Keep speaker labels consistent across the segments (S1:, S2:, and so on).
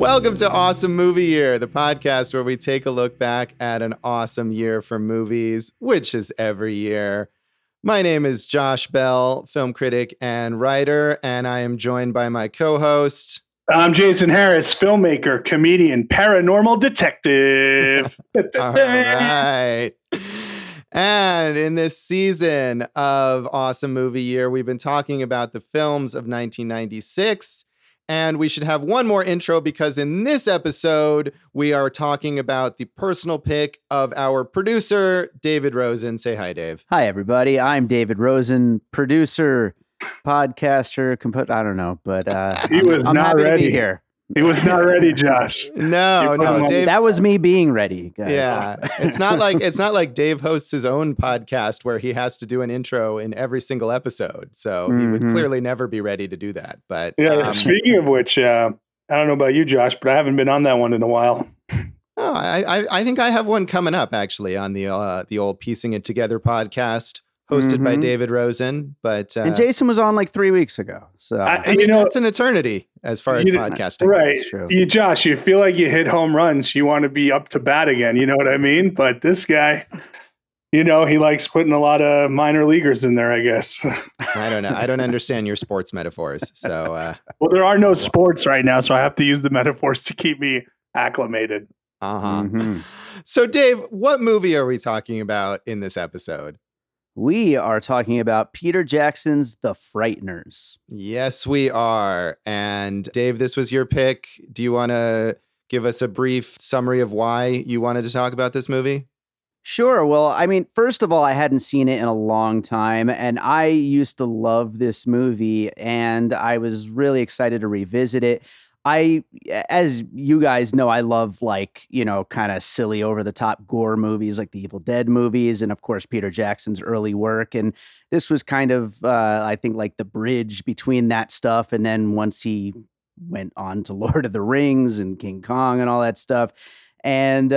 S1: Welcome to Awesome Movie Year, the podcast where we take a look back at an awesome year for movies, which is every year. My name is Josh Bell, film critic and writer, and I am joined by my co-host.
S2: I'm Jason Harris, filmmaker, comedian, paranormal detective.
S1: All right. And in this season of Awesome Movie Year, we've been talking about the films of 1996. And we should have one more intro because in this episode, we are talking about the personal pick of our producer, David Rosen. Say hi, Dave.
S3: Hi, everybody. I'm David Rosen, producer, podcaster, I don't know, but I'm happy to be here.
S2: He was not ready, Josh.
S1: No, Dave.
S3: That was me being ready, guys.
S1: Yeah, it's not like Dave hosts his own podcast where he has to do an intro in every single episode. So he would clearly never be ready to do that. But
S2: yeah, speaking of which, I don't know about you, Josh, but I haven't been on that one in a while.
S1: Oh, I think I have one coming up actually on the old Piecing It Together podcast. Hosted by David Rosen, but
S3: and Jason was on like 3 weeks ago. So
S1: I mean, that's an eternity as far as podcasting.
S2: Right,
S1: is true.
S2: Josh, you feel like you hit home runs. You want to be up to bat again. You know what I mean? But this guy, he likes putting a lot of minor leaguers in there. I guess.
S1: I don't know. I don't understand your sports metaphors. So
S2: well, there are no sports right now, so I have to use the metaphors to keep me acclimated.
S1: So, Dave, what movie are we talking about in this episode?
S3: We are talking about Peter Jackson's The Frighteners.
S1: Yes, we are. And Dave, this was your pick. Do you want to give us a brief summary of why you wanted to talk about this movie?
S3: Sure. Well, I mean, first of all, I hadn't seen it in a long time, and I used to love this movie, and I was really excited to revisit it. As you guys know, I love kind of silly over the top gore movies like the Evil Dead movies. And of course, Peter Jackson's early work. And this was kind of, I think, like the bridge between that stuff. And then once he went on to Lord of the Rings and King Kong and all that stuff. And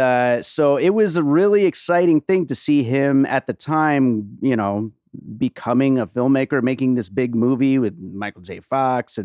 S3: so it was a really exciting thing to see him at the time, becoming a filmmaker, making this big movie with Michael J. Fox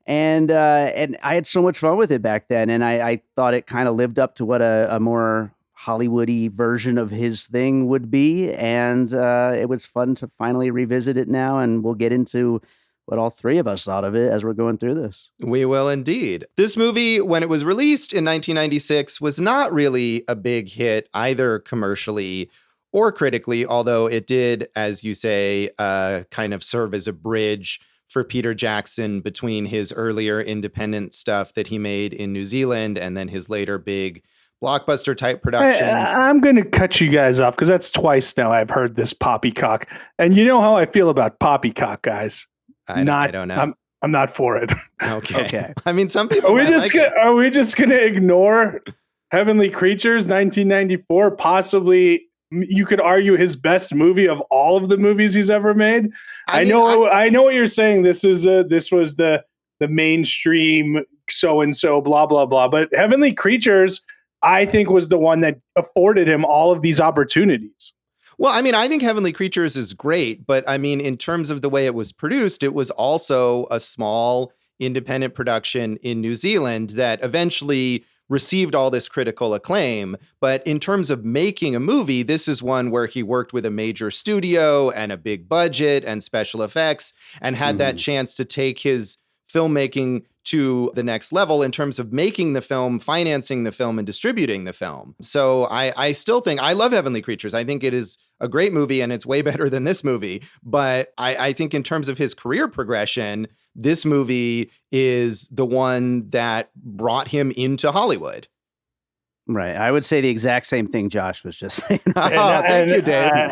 S3: and I had so much fun with it back then, and I thought it kind of lived up to what a more Hollywoody version of his thing would be, and it was fun to finally revisit it now, and we'll get into what all three of us thought of it as we're going through this.
S1: We will indeed. This movie, when it was released in 1996, was not really a big hit either commercially or critically, although it did, as you say, kind of serve as a bridge for Peter Jackson between his earlier independent stuff that he made in New Zealand and then his later big blockbuster type productions.
S2: I'm going to cut you guys off because that's twice now I've heard this poppycock. And you know how I feel about poppycock, guys.
S1: I don't know.
S2: I'm not for it.
S1: Okay. I mean, some people
S2: Are we just going to ignore Heavenly Creatures 1994, possibly you could argue his best movie of all of the movies he's ever made. I know what you're saying. This was the mainstream so-and-so blah, blah, blah. But Heavenly Creatures, I think, was the one that afforded him all of these opportunities.
S1: Well, I mean, I think Heavenly Creatures is great, but I mean, in terms of the way it was produced, it was also a small independent production in New Zealand that eventually received all this critical acclaim. But in terms of making a movie, this is one where he worked with a major studio and a big budget and special effects and had that chance to take his filmmaking to the next level in terms of making the film, financing the film, and distributing the film. So I still think, I love Heavenly Creatures. I think it is a great movie and it's way better than this movie. But I think in terms of his career progression, this movie is the one that brought him into Hollywood.
S3: Right. I would say the exact same thing Josh was just saying.
S1: Thank you, Dave.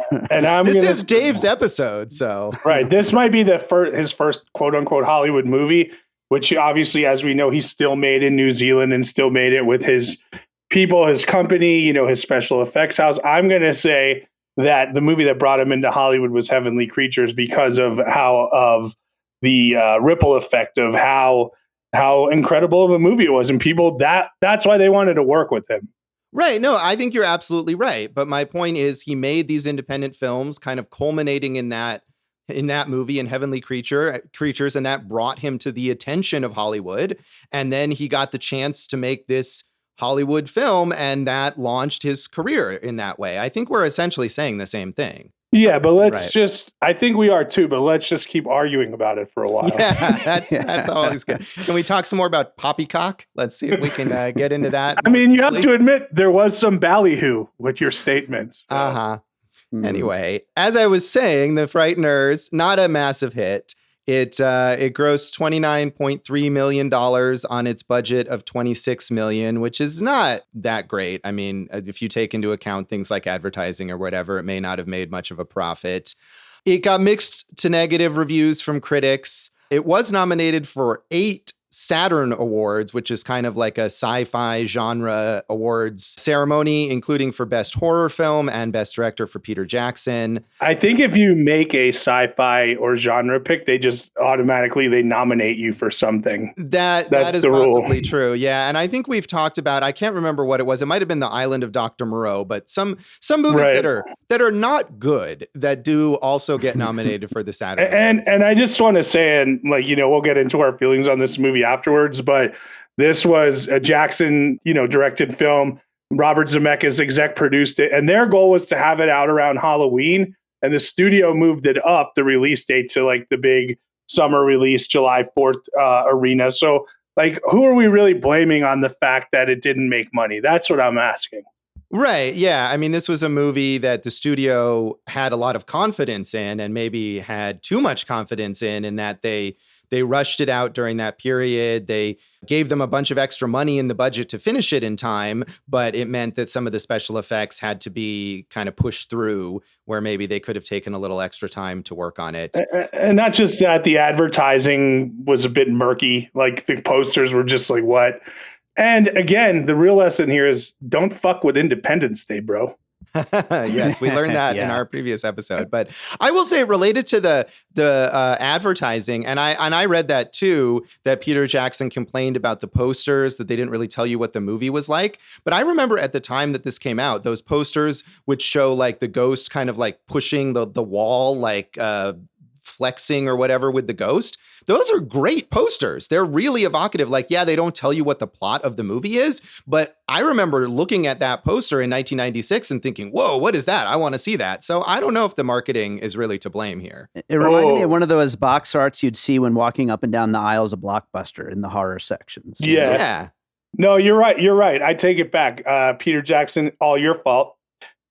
S1: This is Dave's episode, so.
S2: Right. This might be his first quote-unquote Hollywood movie, which obviously, as we know, he still made in New Zealand and still made it with his people, his company, his special effects house. I'm going to say that the movie that brought him into Hollywood was Heavenly Creatures because of the ripple effect of how incredible of a movie it was. And people, that's why they wanted to work with him.
S1: Right. No, I think you're absolutely right. But my point is he made these independent films kind of culminating in that in that movie in Heavenly Creatures, and that brought him to the attention of Hollywood. And then he got the chance to make this Hollywood film, and that launched his career in that way. I think we're essentially saying the same thing.
S2: Yeah, but I think we are too, but let's just keep arguing about it for a while.
S1: Yeah, that's always good. Can we talk some more about poppycock? Let's see if we can get into that.
S2: I mean, you have to admit there was some ballyhoo with your statements. So.
S1: Uh-huh. Anyway, as I was saying, The Frighteners, not a massive hit. It grossed $29.3 million on its budget of $26 million, which is not that great. I mean, if you take into account things like advertising or whatever, it may not have made much of a profit. It got mixed to negative reviews from critics. It was nominated for 8 Saturn Awards, which is kind of like a sci-fi genre awards ceremony, including for Best Horror Film and Best Director for Peter Jackson.
S2: I think if you make a sci-fi or genre pick, they just automatically nominate you for something.
S1: That is possibly true. Yeah. And I think we've talked about, I can't remember what it was. It might have been The Island of Dr. Moreau, but some movies that are not good that do also get nominated for the Saturn Awards.
S2: And I just want to say, and we'll get into our feelings on this movie afterwards, but this was a Jackson, directed film. Robert Zemeckis exec produced it, and their goal was to have it out around Halloween, and the studio moved it up, the release date, to like the big summer release, July 4th arena. So who are we really blaming on the fact that it didn't make money? That's what I'm asking.
S1: Right. Yeah. I mean, this was a movie that the studio had a lot of confidence in, and maybe had too much confidence in that they rushed it out during that period. They gave them a bunch of extra money in the budget to finish it in time, but it meant that some of the special effects had to be kind of pushed through, where maybe they could have taken a little extra time to work on it.
S2: And not just that, the advertising was a bit murky. Like the posters were just like, what? And again, the real lesson here is don't fuck with Independence Day, bro.
S1: Yes, we learned that in our previous episode. But I will say, related to the advertising, and I read that too, that Peter Jackson complained about the posters, that they didn't really tell you what the movie was like. But I remember at the time that this came out, those posters would show like the ghost kind of like pushing the wall, like flexing or whatever with the ghost. Those are great posters. They're really evocative. Like, yeah, they don't tell you what the plot of the movie is, but I remember looking at that poster in 1996 and thinking, whoa, what is that? I want to see that. So I don't know if the marketing is really to blame here.
S3: It reminded me of one of those box arts you'd see when walking up and down the aisles of Blockbuster in the horror sections.
S2: Yeah. No, you're right. I take it back. Peter Jackson, all your fault.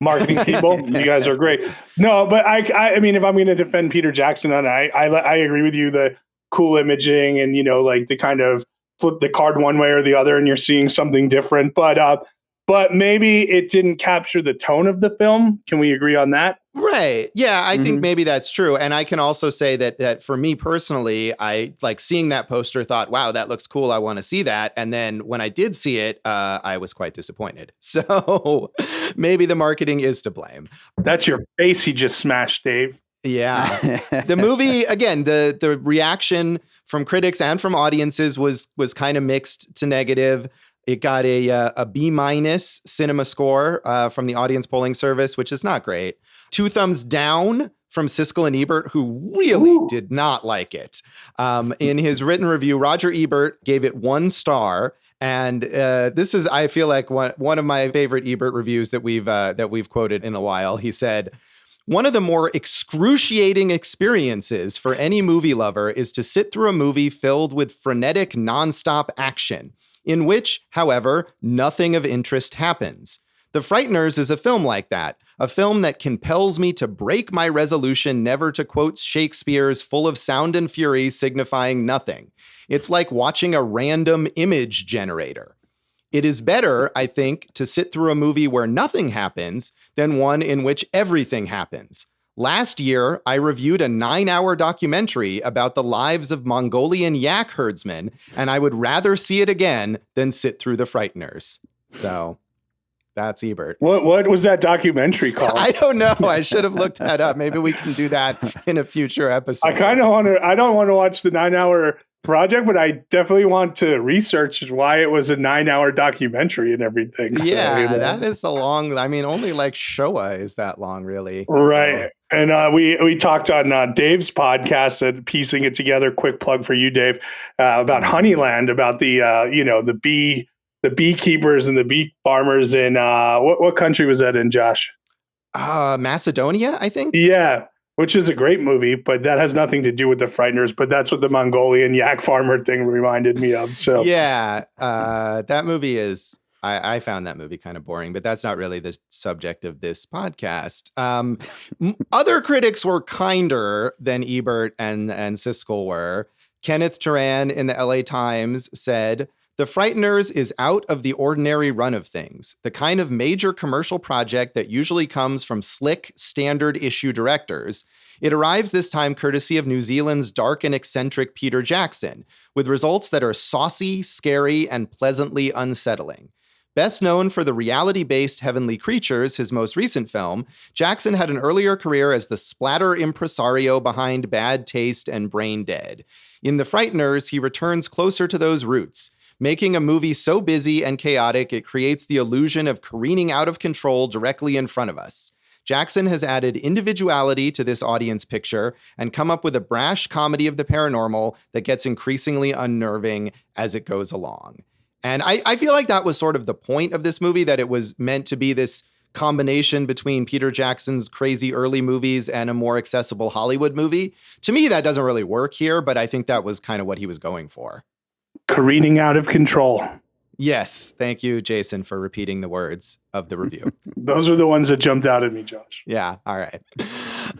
S2: Marketing people, you guys are great. No, but I mean, if I'm going to defend Peter Jackson, and I agree with you, the cool imaging and like the kind of flip the card one way or the other, and you're seeing something different. But maybe it didn't capture the tone of the film. Can we agree on that?
S1: Right. Yeah, I think maybe that's true. And I can also say that for me personally, I like seeing that poster, thought, wow, that looks cool. I want to see that. And then when I did see it, I was quite disappointed. So maybe the marketing is to blame.
S2: That's your face he just smashed, Dave.
S1: Yeah. The movie, again, the reaction from critics and from audiences was kind of mixed to negative. It got a B- cinema score from the audience polling service, which is not great. 2 thumbs down from Siskel and Ebert, who really did not like it. In his written review, Roger Ebert gave it 1 star. And this is, I feel like, one of my favorite Ebert reviews that we've quoted in a while. He said, "One of the more excruciating experiences for any movie lover is to sit through a movie filled with frenetic, nonstop action, in which, however, nothing of interest happens. The Frighteners is a film like that, a film that compels me to break my resolution never to quote Shakespeare's full of sound and fury signifying nothing. It's like watching a random image generator. It is better, I think, to sit through a movie where nothing happens than one in which everything happens. Last year, I reviewed a 9-hour documentary about the lives of Mongolian yak herdsmen, and I would rather see it again than sit through The Frighteners." So that's Ebert.
S2: What was that documentary called?
S1: I don't know. I should have looked that up. Maybe we can do that in a future episode.
S2: I don't want to watch the 9-hour project, but I definitely want to research why it was a 9-hour documentary and everything.
S1: Yeah, that is a long, I mean, only like Showa is that long, really.
S2: Right.
S1: So
S2: And we talked on Dave's podcast and piecing it together. Quick plug for you, Dave, about Honeyland, about the beekeepers and the bee farmers in what country was that in, Josh?
S1: Macedonia, I think.
S2: Yeah, which is a great movie, but that has nothing to do with the Frighteners. But that's what the Mongolian yak farmer thing reminded me of. So
S1: yeah, that movie is. I found that movie kind of boring, but that's not really the subject of this podcast. Other critics were kinder than Ebert and Siskel were. Kenneth Turan in the LA Times said, "The Frighteners is out of the ordinary run of things, the kind of major commercial project that usually comes from slick, standard issue directors. It arrives this time courtesy of New Zealand's dark and eccentric Peter Jackson, with results that are saucy, scary, and pleasantly unsettling. Best known for the reality-based Heavenly Creatures, his most recent film, Jackson had an earlier career as the splatter impresario behind Bad Taste and Brain Dead. In The Frighteners, he returns closer to those roots, making a movie so busy and chaotic it creates the illusion of careening out of control directly in front of us. Jackson has added individuality to this audience picture and come up with a brash comedy of the paranormal that gets increasingly unnerving as it goes along." And I feel like that was sort of the point of this movie, that it was meant to be this combination between Peter Jackson's crazy early movies and a more accessible Hollywood movie. To me, that doesn't really work here, but I think that was kind of what he was going for.
S2: Careening out of control.
S1: Yes. Thank you, Jason, for repeating the words of the review.
S2: Those are the ones that jumped out at me, Josh.
S1: Yeah. All right.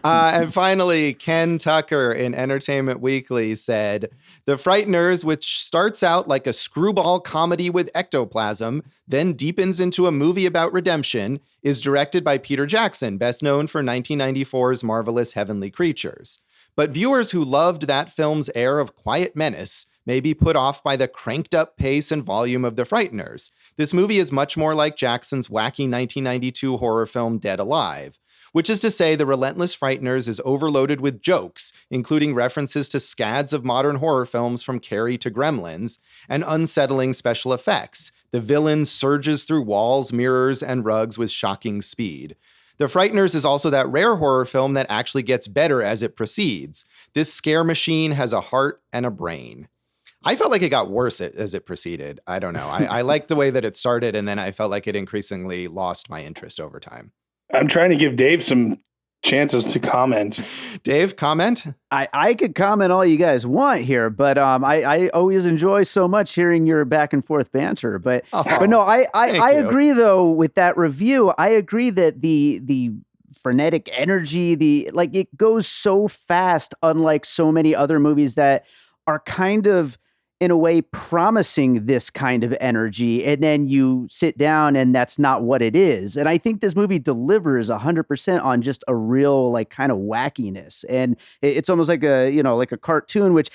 S1: And finally, Ken Tucker in Entertainment Weekly said, "The Frighteners, which starts out like a screwball comedy with ectoplasm, then deepens into a movie about redemption, is directed by Peter Jackson, best known for 1994's marvelous Heavenly Creatures. But viewers who loved that film's air of quiet menace may be put off by the cranked-up pace and volume of The Frighteners. This movie is much more like Jackson's wacky 1992 horror film Dead Alive, which is to say the relentless Frighteners is overloaded with jokes, including references to scads of modern horror films from Carrie to Gremlins, and unsettling special effects. The villain surges through walls, mirrors, and rugs with shocking speed. The Frighteners is also that rare horror film that actually gets better as it proceeds. This scare machine has a heart and a brain." I felt like it got worse as it proceeded. I don't know. I liked the way that it started, and then I felt like it increasingly lost my interest over time.
S2: I'm trying to give Dave some chances to comment.
S1: Dave, comment?
S3: I could comment all you guys want here, but I always enjoy so much hearing your back and forth banter. But no, I agree though with that review. I agree that the frenetic energy, it goes so fast, unlike so many other movies that are kind of, in a way, promising this kind of energy, and then you sit down and that's not what it is. And I think this movie delivers 100% on just a real, kind of wackiness. And it's almost like a cartoon, which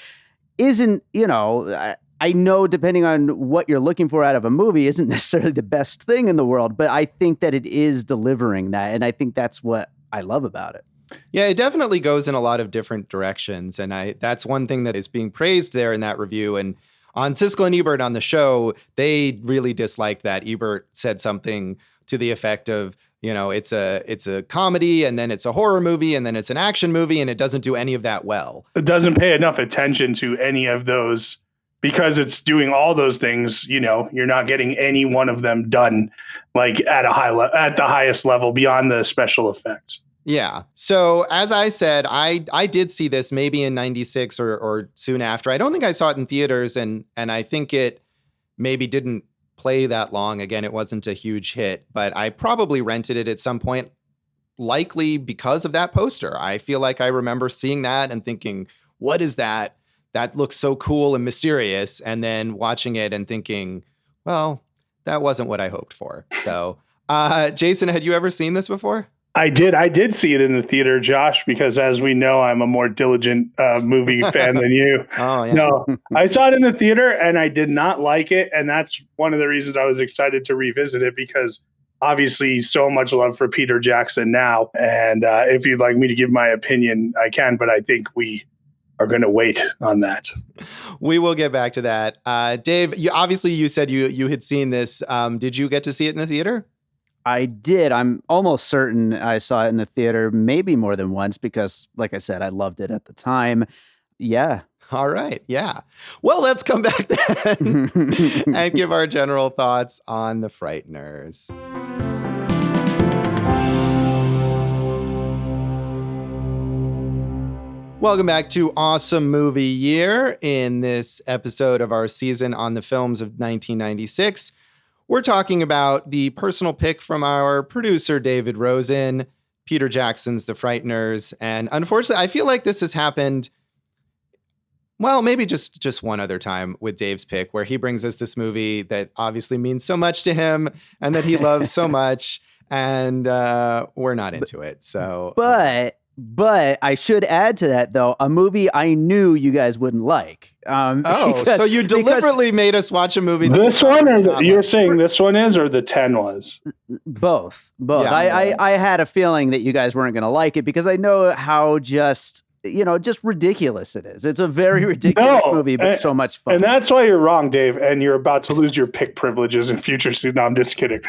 S3: isn't, I know depending on what you're looking for out of a movie isn't necessarily the best thing in the world, but I think that it is delivering that. And I think that's what I love about it.
S1: Yeah, it definitely goes in a lot of different directions. And that's one thing that is being praised there in that review. And on Siskel and Ebert on the show, they really disliked that. Ebert said something to the effect of, it's a comedy, and then it's a horror movie, and then it's an action movie, and it doesn't do any of that well.
S2: It doesn't pay enough attention to any of those because it's doing all those things. You're not getting any one of them done at the highest level beyond the special effects.
S1: Yeah. So as I said, I did see this maybe in 96 or soon after. I don't think I saw it in theaters, and I think it maybe didn't play that long. Again, it wasn't a huge hit, but I probably rented it at some point, likely because of that poster. I feel like I remember seeing that and thinking, what is that? That looks so cool and mysterious. And then watching it and thinking, well, that wasn't what I hoped for. So, Jason, had you ever seen this before?
S2: I did see it in the theater, Josh, because as we know, I'm a more diligent movie fan than you.
S1: Oh, yeah.
S2: No, I saw it in the theater and I did not like it. And that's one of the reasons I was excited to revisit it, because obviously so much love for Peter Jackson now. And if you'd like me to give my opinion, I can, but I think we are going to wait on that.
S1: We will get back to that. Dave, you said you had seen this. Did you get to see it in the theater?
S3: I did. I'm almost certain I saw it in the theater, maybe more than once, because, like I said, I loved it at the time. Yeah.
S1: All right. Yeah. Well, let's come back then and give our general thoughts on The Frighteners. Welcome back to Awesome Movie Year. In this episode of our season on the films of 1996, we're talking about the personal pick from our producer, David Rosen, Peter Jackson's The Frighteners. And unfortunately, I feel like this has happened, well, maybe just one other time with Dave's pick, where he brings us this movie that obviously means so much to him and that he loves so much, and we're not into it. So,
S3: But I should add to that, though, a movie I knew you guys wouldn't like.
S1: So you deliberately made us watch a movie.
S2: This one, or you're saying this one is, or the 10 was?
S3: Both.
S1: Yeah,
S3: I had a feeling that you guys weren't going to like it because I know how just ridiculous it is. It's a very ridiculous movie, but so much fun.
S2: And that's why you're wrong, Dave, and you're about to lose your pick privileges in future seasons. No, I'm just kidding.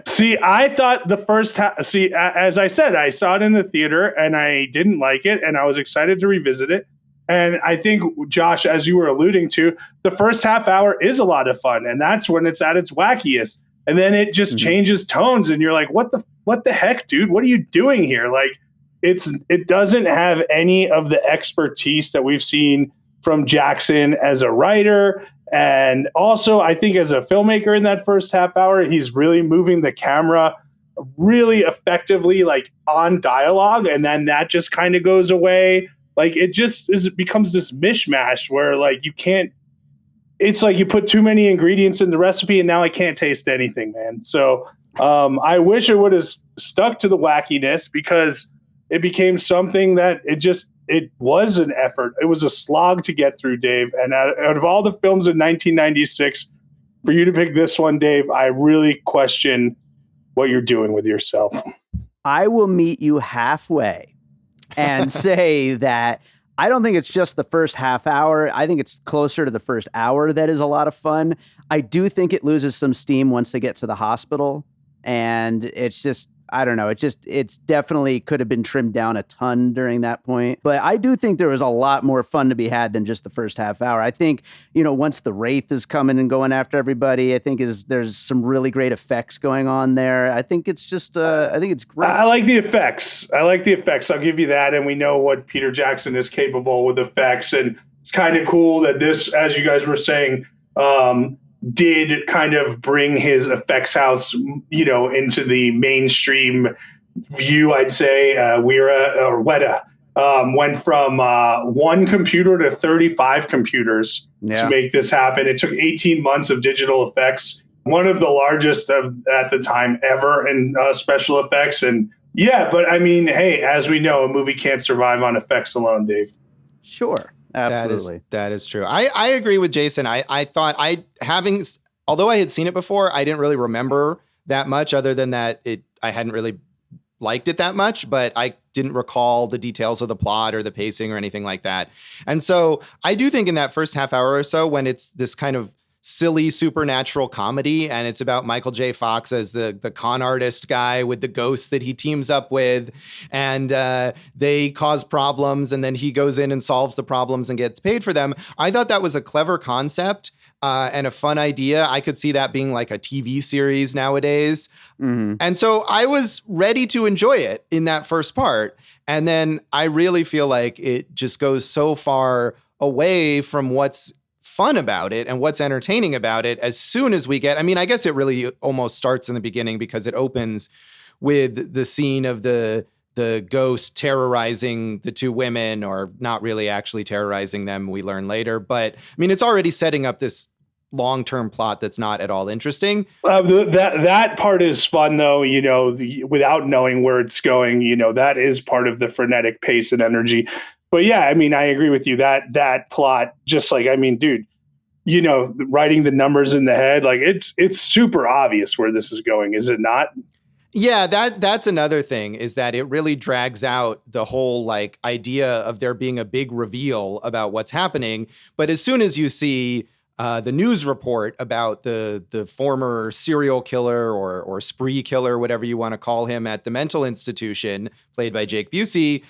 S2: See, I thought the first half, as I said, I saw it in the theater and I didn't like it, and I was excited to revisit it. And I think, Josh, as you were alluding to, the first half hour is a lot of fun, and that's when it's at its wackiest. And then it just changes tones, and you're like, what the heck, dude? What are you doing here? Like, it doesn't have any of the expertise that we've seen from Jackson as a writer. And also, I think as a filmmaker in that first half hour, he's really moving the camera really effectively, like on dialogue. And then that just kind of goes away. Like it becomes this mishmash where like it's like you put too many ingredients in the recipe and now I can't taste anything, man. So I wish it would have stuck to the wackiness, because it became something that it was an effort. It was a slog to get through, Dave. And out of all the films in 1996, for you to pick this one, Dave, I really question what you're doing with yourself.
S3: I will meet you halfway and say that I don't think it's just the first half hour. I think it's closer to the first hour that is a lot of fun. I do think it loses some steam once they get to the hospital. And it's just, I don't know. It's definitely could have been trimmed down a ton during that point. But I do think there was a lot more fun to be had than just the first half hour. I think, once the Wraith is coming and going after everybody, I think there's some really great effects going on there. I think it's just, I think it's great.
S2: I like the effects. I'll give you that. And we know what Peter Jackson is capable with effects. And it's kind of cool that this, as you guys were saying, did kind of bring his effects house, into the mainstream view, I'd say. Weta went from one computer to 35 computers to make this happen. It took 18 months of digital effects, one of the largest at the time ever in special effects. And but I mean, hey, as we know, a movie can't survive on effects alone, Dave.
S3: Sure. Absolutely.
S1: That is true. I agree with Jason. I thought although I had seen it before, I didn't really remember that much, other than that I hadn't really liked it that much, but I didn't recall the details of the plot or the pacing or anything like that. And so I do think in that first half hour or so, when it's this kind of silly supernatural comedy and it's about Michael J. Fox as the con artist guy with the ghosts that he teams up with, and they cause problems and then he goes in and solves the problems and gets paid for them. I thought that was a clever concept and a fun idea. I could see that being like a TV series nowadays. Mm-hmm. And so I was ready to enjoy it in that first part. And then I really feel like it just goes so far away from what's fun about it and what's entertaining about it as soon as we get, I guess it really almost starts in the beginning, because it opens with the scene of the ghost terrorizing the two women, or not really actually terrorizing them, we learn later. But it's already setting up this long-term plot that's not at all interesting.
S2: That part is fun, though, without knowing where it's going, that is part of the frenetic pace and energy. But yeah, I agree with you that plot, just like, dude, writing the numbers in the head, like it's super obvious where this is going, is it not?
S1: Yeah, that's another thing, is that it really drags out the whole idea of there being a big reveal about what's happening. But as soon as you see the news report about the former serial killer or spree killer, whatever you want to call him, at the mental institution, played by Jake Busey,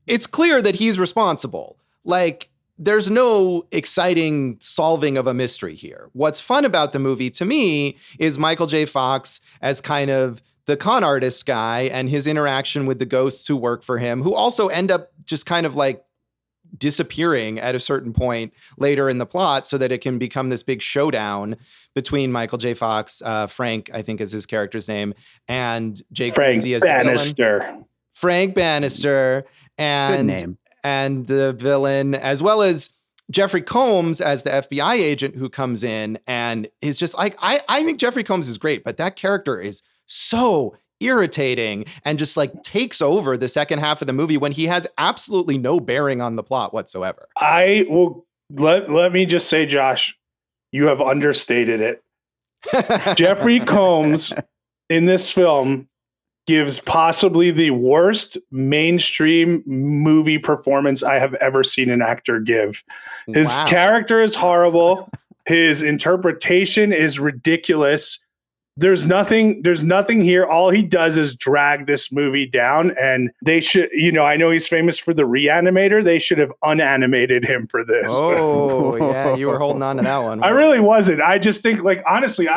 S1: it's clear that he's responsible. Like, there's no exciting solving of a mystery here. What's fun about the movie to me is Michael J. Fox as kind of the con artist guy and his interaction with the ghosts who work for him, who also end up just kind of like disappearing at a certain point later in the plot so that it can become this big showdown between Michael J. Fox, Frank, I think is his character's name, and Jake Busey as
S2: Bannister.
S1: the villain. Frank Bannister.
S3: Good name.
S1: And the villain, as well as Jeffrey Combs as the FBI agent who comes in and is just like, I think Jeffrey Combs is great, but that character is so irritating and just like takes over the second half of the movie when he has absolutely no bearing on the plot whatsoever.
S2: I will let me just say, Josh, you have understated it. Jeffrey Combs in this film gives possibly the worst mainstream movie performance I have ever seen an actor give. His character is horrible. His interpretation is ridiculous. There's nothing here. All he does is drag this movie down, and they should, I know he's famous for the Reanimator. They should have unanimated him for this.
S1: Oh, yeah, you were holding on to that one.
S2: I really wasn't. I just think, like, honestly,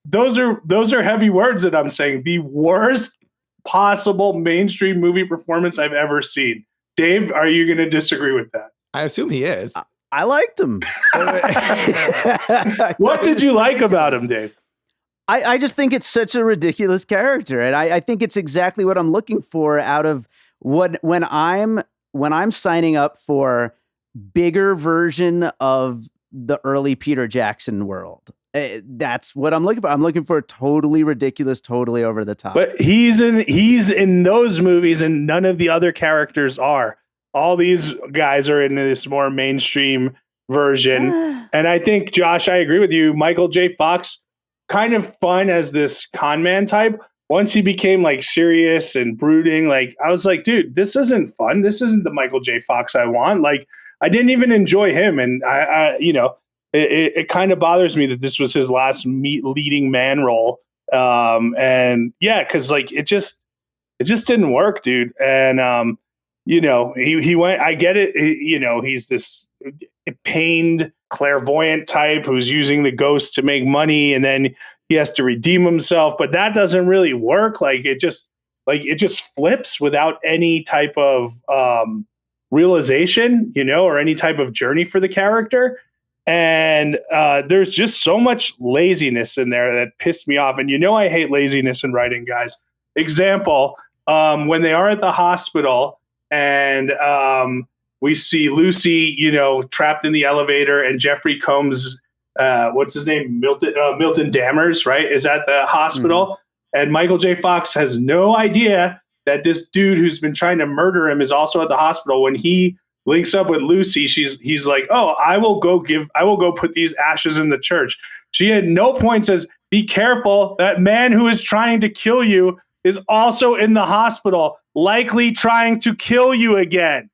S2: those are heavy words that I'm saying. The worst possible mainstream movie performance I've ever seen. Dave, are you going to disagree with that?
S1: I assume he is.
S3: I liked him.
S2: What did you like about him, Dave?
S3: I just think it's such a ridiculous character, and I think it's exactly what I'm looking for out of when I'm signing up for bigger version of the early Peter Jackson world. That's what I'm looking for. I'm looking for totally ridiculous, totally over the top.
S2: But he's in those movies, and none of the other characters are. All these guys are in this more mainstream version, and I think, Josh, I agree with you. Michael J. Fox, kind of fun as this con man type. Once he became like serious and brooding, like I was like, dude, this isn't fun. This isn't the Michael J. Fox I want. Like, I didn't even enjoy him, and it kind of bothers me that this was his last leading man role. And yeah, because like it just didn't work, dude. And he went. I get it. He's this pained clairvoyant type who's using the ghost to make money, and then he has to redeem himself, but that doesn't really work. Like it just flips without any type of realization, or any type of journey for the character. And there's just so much laziness in there that pissed me off. And I hate laziness in writing, guys. Example, when they are at the hospital and we see Lucy, trapped in the elevator, and Jeffrey Combs, what's his name? Milton Dammers, right, is at the hospital. Mm-hmm. And Michael J. Fox has no idea that this dude who's been trying to murder him is also at the hospital. When he links up with Lucy, he's like, oh, I will go put these ashes in the church. She at no point says, be careful, that man who is trying to kill you is also in the hospital, likely trying to kill you again.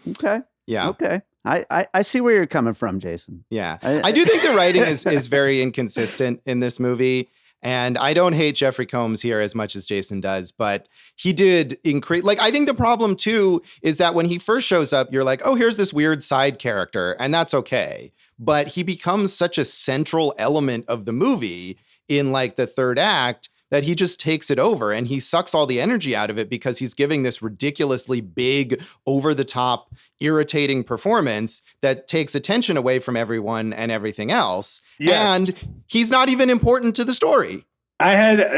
S3: Okay.
S1: Yeah.
S3: Okay. I see where you're coming from, Jason.
S1: Yeah. I do think the writing is very inconsistent in this movie. And I don't hate Jeffrey Combs here as much as Jason does, but he did increase. Like, I think the problem too is that when he first shows up, you're like, oh, here's this weird side character, and that's okay. But he becomes such a central element of the movie in like the third act that he just takes it over, and he sucks all the energy out of it because he's giving this ridiculously big, over the top, irritating performance that takes attention away from everyone and everything else. Yes. And he's not even important to the story.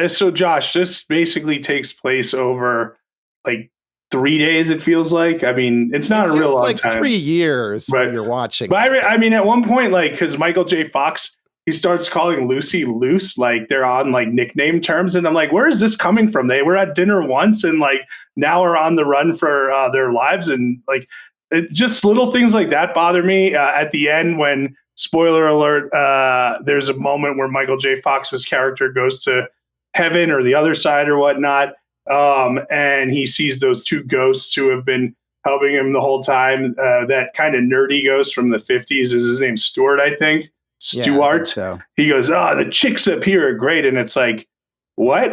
S2: So Josh, this basically takes place over like 3 days, it feels like. I mean, it's not a real long
S1: like
S2: time.
S1: 3 years when you're watching.
S2: But I mean, at one point, like, because Michael J. Fox, he starts calling Lucy Luce, like they're on like nickname terms. And I'm like, where is this coming from? They were at dinner once and like now are on the run for their lives. And like, just little things like that bother me. At the end, when, spoiler alert, there's a moment where Michael J. Fox's character goes to heaven or the other side or whatnot. And he sees those two ghosts who have been helping him the whole time. That kind of nerdy ghost from the 50s is his name, Stuart, I think. Stuart.
S3: So.
S2: He goes, the chicks up here are great. And it's like, what?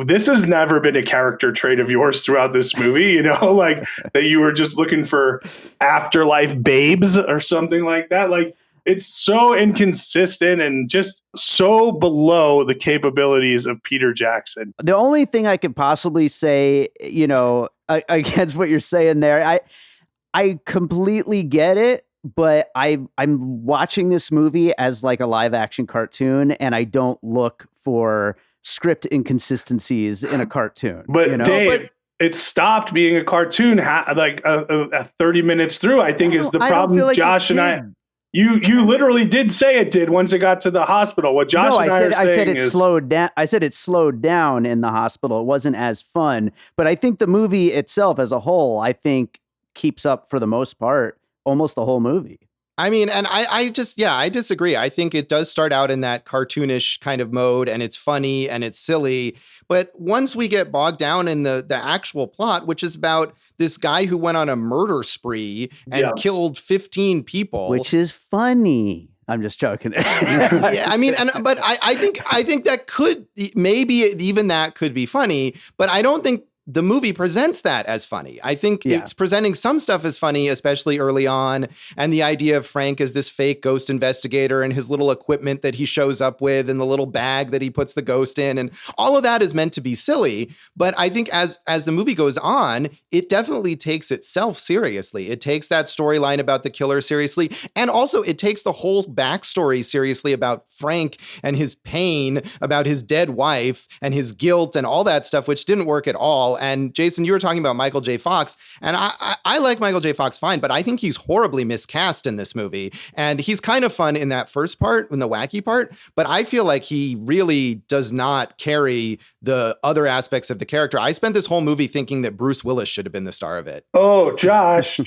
S2: This has never been a character trait of yours throughout this movie, like that you were just looking for afterlife babes or something like that. Like, it's so inconsistent and just so below the capabilities of Peter Jackson.
S3: The only thing I could possibly say, against what you're saying there, I completely get it, but I'm watching this movie as like a live action cartoon, and I don't look for script inconsistencies in a cartoon.
S2: But Dave, it stopped being a cartoon like 30 minutes through, I think, is the problem. Like Josh and I. You literally did say it did once it got to the hospital. What Josh and I said it
S3: slowed down. I said it slowed down in the hospital. It wasn't as fun. But I think the movie itself as a whole, I think, keeps up for the most part, almost the whole movie.
S1: I mean, and I disagree. I think it does start out in that cartoonish kind of mode, and it's funny and it's silly. But once we get bogged down in the actual plot, which is about this guy who went on a murder spree and killed 15 people,
S3: which is funny. I'm just joking.
S1: Yeah, I mean, but I think that could, maybe even that could be funny, but I don't think the movie presents that as funny. I think it's presenting some stuff as funny, especially early on. And the idea of Frank as this fake ghost investigator and his little equipment that he shows up with and the little bag that he puts the ghost in. And all of that is meant to be silly. But I think as the movie goes on, it definitely takes itself seriously. It takes that storyline about the killer seriously. And also it takes the whole backstory seriously about Frank and his pain about his dead wife and his guilt and all that stuff, which didn't work at all. And Jason, you were talking about Michael J. Fox, and I like Michael J. Fox fine, but I think he's horribly miscast in this movie. And he's kind of fun in that first part, in the wacky part, but I feel like he really does not carry the other aspects of the character. I spent this whole movie thinking that Bruce Willis should have been the star of it.
S2: Oh, Josh,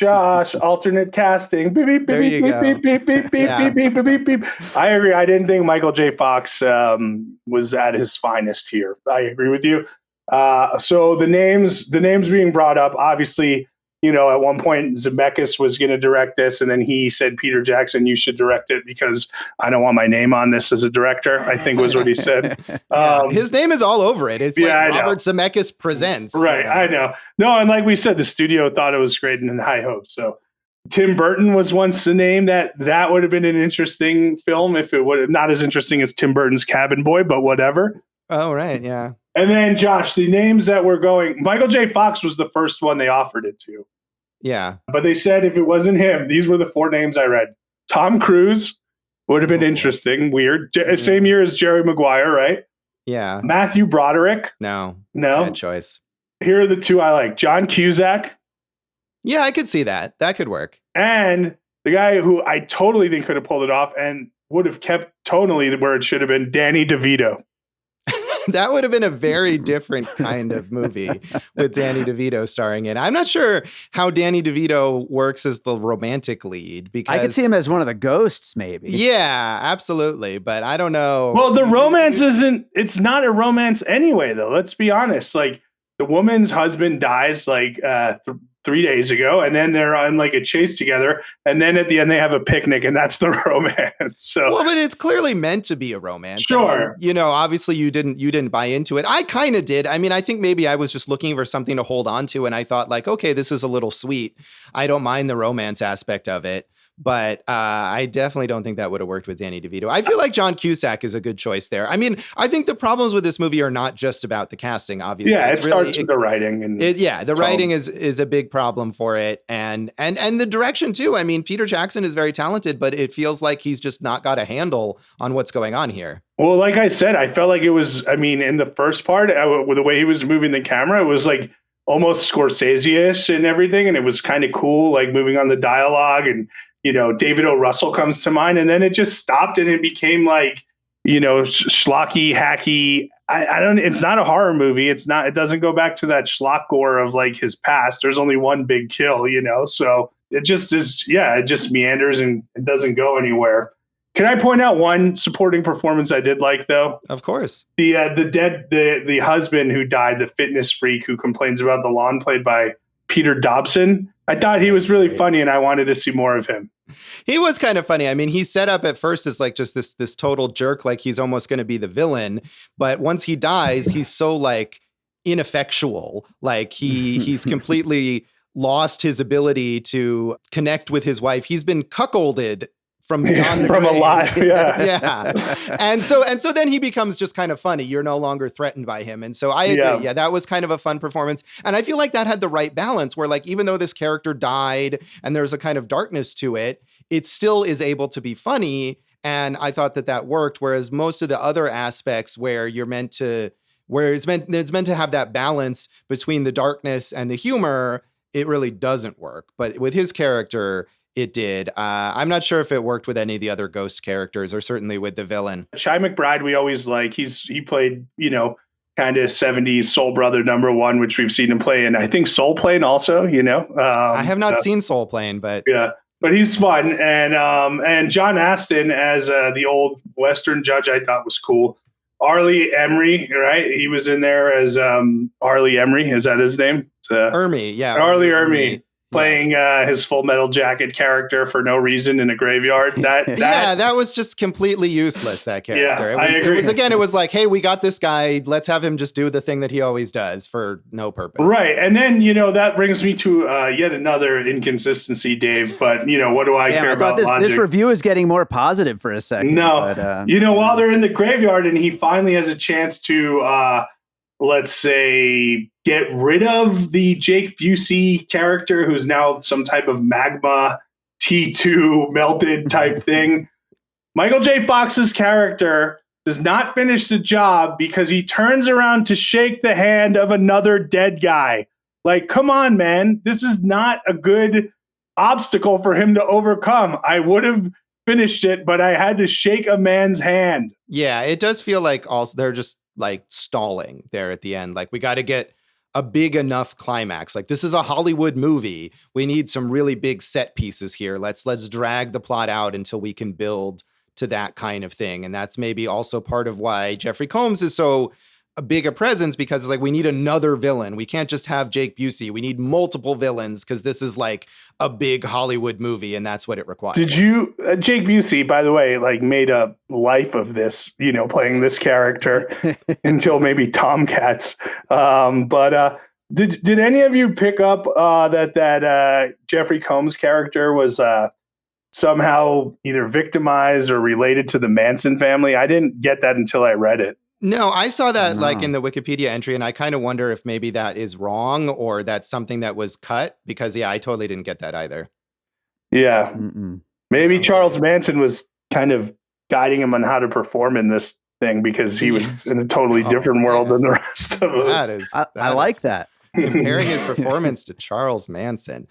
S2: alternate casting. Beep, beep,
S1: there
S2: beep,
S1: you
S2: beep,
S1: go.
S2: Beep, beep, beep, beep,
S1: Yeah.
S2: beep, beep, beep, beep. I agree. I didn't think Michael J. Fox was at his finest here. I agree with you. So the names being brought up, obviously, at one point Zemeckis was going to direct this, and then he said, Peter Jackson, you should direct it because I don't want my name on this as a director, I think was what he said.
S1: His name is all over it. It's like Robert Zemeckis Presents.
S2: Right, I know. No, and like we said, the studio thought it was great and in high hopes. So Tim Burton was once the name that would have been an interesting film if it would have, not as interesting as Tim Burton's Cabin Boy, but whatever.
S1: Oh, right, yeah.
S2: And then, Josh, the names that were going, Michael J. Fox was the first one they offered it to.
S1: Yeah.
S2: But they said if it wasn't him, these were the 4 names I read. Tom Cruise would have been interesting, weird. Same year as Jerry Maguire, right?
S1: Yeah.
S2: Matthew Broderick.
S1: No.
S2: No.
S1: Bad choice.
S2: Here are the 2 I like. John Cusack.
S1: Yeah, I could see that. That could work.
S2: And the guy who I totally think could have pulled it off and would have kept tonally where it should have been, Danny DeVito.
S1: That would have been a very different kind of movie with Danny DeVito starring in. I'm not sure how Danny DeVito works as the romantic lead because
S3: I could see him as one of the ghosts, maybe.
S1: Yeah, absolutely. But I don't know.
S2: Well, the romance it's not a romance anyway, though. Let's be honest. Like, the woman's husband dies like 3 days ago, and then they're on like a chase together, and then at the end they have a picnic, and that's the romance. So,
S1: well, but it's clearly meant to be a romance.
S2: Sure.
S1: I mean, obviously you didn't buy into it. I kind of did. I mean, I think maybe I was just looking for something to hold on to, and I thought like, okay, this is a little sweet. I don't mind the romance aspect of it. But I definitely don't think that would have worked with Danny DeVito. I feel like John Cusack is a good choice there. I mean, I think the problems with this movie are not just about the casting, obviously.
S2: Yeah, it starts with the writing. And
S1: the writing is a big problem for it. And the direction, too. I mean, Peter Jackson is very talented, but it feels like he's just not got a handle on what's going on here.
S2: Well, like I said, I felt like it was, I mean, in the first part, with the way he was moving the camera, it was like almost Scorsese-ish and everything. And it was kind of cool, like moving on the dialogue and, David O. Russell comes to mind, and then it just stopped and it became like, schlocky, hacky. It's not a horror movie. It doesn't go back to that schlock gore of like his past. There's only one big kill, so it just is. Yeah, it just meanders and it doesn't go anywhere. Can I point out one supporting performance I did like though?
S1: Of course.
S2: The husband who died, the fitness freak who complains about the lawn, played by Peter Dobson. I thought he was really funny, and I wanted to see more of him.
S1: He was kind of funny. I mean, he's set up at first as like just this total jerk, like he's almost going to be the villain. But once he dies, he's so like ineffectual. Like he's completely lost his ability to connect with his wife. He's been cuckolded from beyond the
S2: from
S1: grave.
S2: alive. Yeah.
S1: Yeah. And so then he becomes just kind of funny. You're no longer threatened by him. And so I agree. Yeah, that was kind of a fun performance. And I feel like that had the right balance where like, even though this character died and there's a kind of darkness to it, it still is able to be funny. And I thought that worked. Whereas most of the other aspects where it's meant to have that balance between the darkness and the humor, it really doesn't work. But with his character, it did. I'm not sure if it worked with any of the other ghost characters or certainly with the villain.
S2: Shy McBride, we always like. He played, kind of 70s Soul Brother #1, which we've seen him play in, I think, Soul Plane also,
S1: I have not seen Soul Plane, but...
S2: Yeah, but he's fun. And John Astin as the old Western judge, I thought was cool. Arlie Emery, right? He was in there as Arlie Emery. Is that his name?
S1: Ermy, yeah.
S2: Arlie Ermy. Playing his Full Metal Jacket character for no reason in a graveyard. That
S1: was just completely useless, that character.
S2: Yeah, I agree.
S1: It was like, hey, we got this guy. Let's have him just do the thing that he always does for no purpose.
S2: Right. And then, that brings me to yet another inconsistency, Dave. But, what do I care about logic?
S3: This review is getting more positive for a second.
S2: No. But, while they're in the graveyard and he finally has a chance to... let's say, get rid of the Jake Busey character, who's now some type of magma T2 melted type thing. Michael J. Fox's character does not finish the job because he turns around to shake the hand of another dead guy. Like, come on, man. This is not a good obstacle for him to overcome. I would have finished it, but I had to shake a man's hand.
S1: Yeah, it does feel like also they're just like stalling there at the end. Like, we got to get a big enough climax. Like, this is a Hollywood movie. We need some really big set pieces here. Let's drag the plot out until we can build to that kind of thing. And that's maybe also part of why Jeffrey Combs is so a big a presence, because it's like, we need another villain. We can't just have Jake Busey. We need multiple villains because this is like a big Hollywood movie and that's what it requires.
S2: Did you, Jake Busey, by the way, like made a life of this, playing this character until maybe Tomcats. But did any of you pick up that Jeffrey Combs character was somehow either victimized or related to the Manson family? I didn't get that until I read it.
S1: No, I saw that like in the Wikipedia entry, and I kind of wonder if maybe that is wrong or that's something that was cut, because I totally didn't get that either.
S2: Yeah. Maybe Charles Manson was kind of guiding him on how to perform in this thing because he was in a totally different world than the rest of them.
S3: I like that.
S1: Comparing his performance to Charles Manson.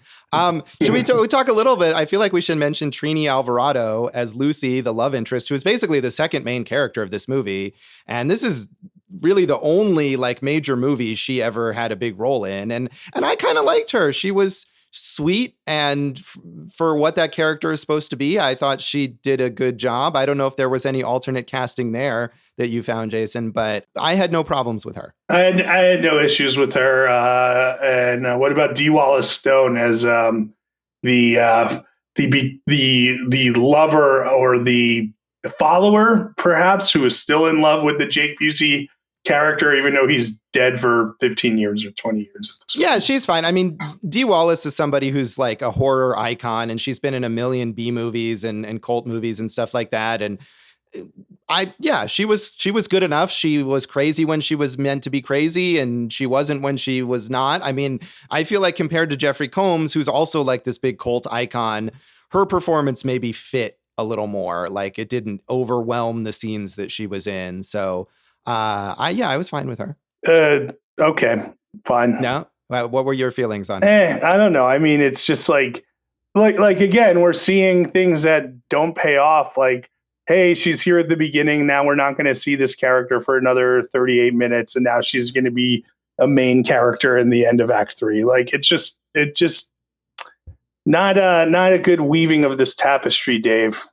S1: Should we talk a little bit? I feel like we should mention Trini Alvarado as Lucy, the love interest, who is basically the second main character of this movie. And this is really the only like major movie she ever had a big role in. And I kind of liked her. She was sweet. And for what that character is supposed to be, I thought she did a good job. I don't know if there was any alternate casting there that you found, Jason, but I had no problems with her.
S2: I had no issues with her. And what about Dee Wallace Stone as the lover or the follower, perhaps, who is still in love with the Jake Busey character, even though he's dead for 15 years or 20 years?
S1: Yeah, she's fine. I mean, Dee Wallace is somebody who's like a horror icon, and she's been in a million B movies and cult movies and stuff like that. And she was good enough. She was crazy when she was meant to be crazy, and she wasn't when she was not. I mean, I feel like compared to Jeffrey Combs, who's also like this big cult icon, her performance maybe fit a little more. Like, it didn't overwhelm the scenes that she was in. So I was fine with her.
S2: Okay, fine.
S1: No, what were your feelings on?
S2: I don't know. I mean, it's just like again, we're seeing things that don't pay off. Like, hey, she's here at the beginning. Now we're not going to see this character for another 38 minutes. And now she's going to be a main character in the end of Act 3. Like, it just not a good weaving of this tapestry, Dave.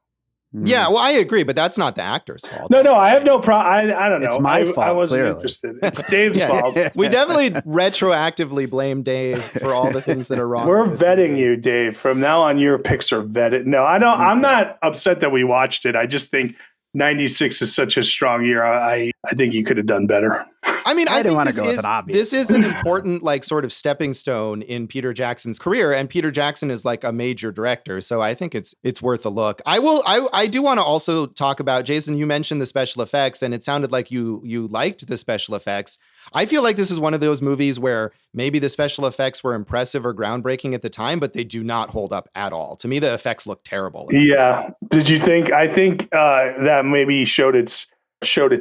S1: Yeah, well, I agree, but that's not the actor's fault.
S2: No, I have no problem. I don't know.
S3: It's my fault.
S2: I wasn't
S3: clearly.
S2: interested. It's Dave's fault.
S1: We definitely retroactively blame Dave for all the things that are wrong.
S2: We're vetting you, Dave. From now on, your picks are vetted. No, I don't. I'm not upset that we watched it. I just think 96 is such a strong year. I think you could have done better.
S1: I mean, I think this is an important, like, sort of stepping stone in Peter Jackson's career, and Peter Jackson is like a major director, so I think it's worth a look. I do want to also talk about, Jason, you mentioned the special effects, and it sounded like you liked the special effects. I feel like this is one of those movies where maybe the special effects were impressive or groundbreaking at the time, but they do not hold up at all. To me, the effects look terrible.
S2: Yeah. Did you think? I think that maybe showed its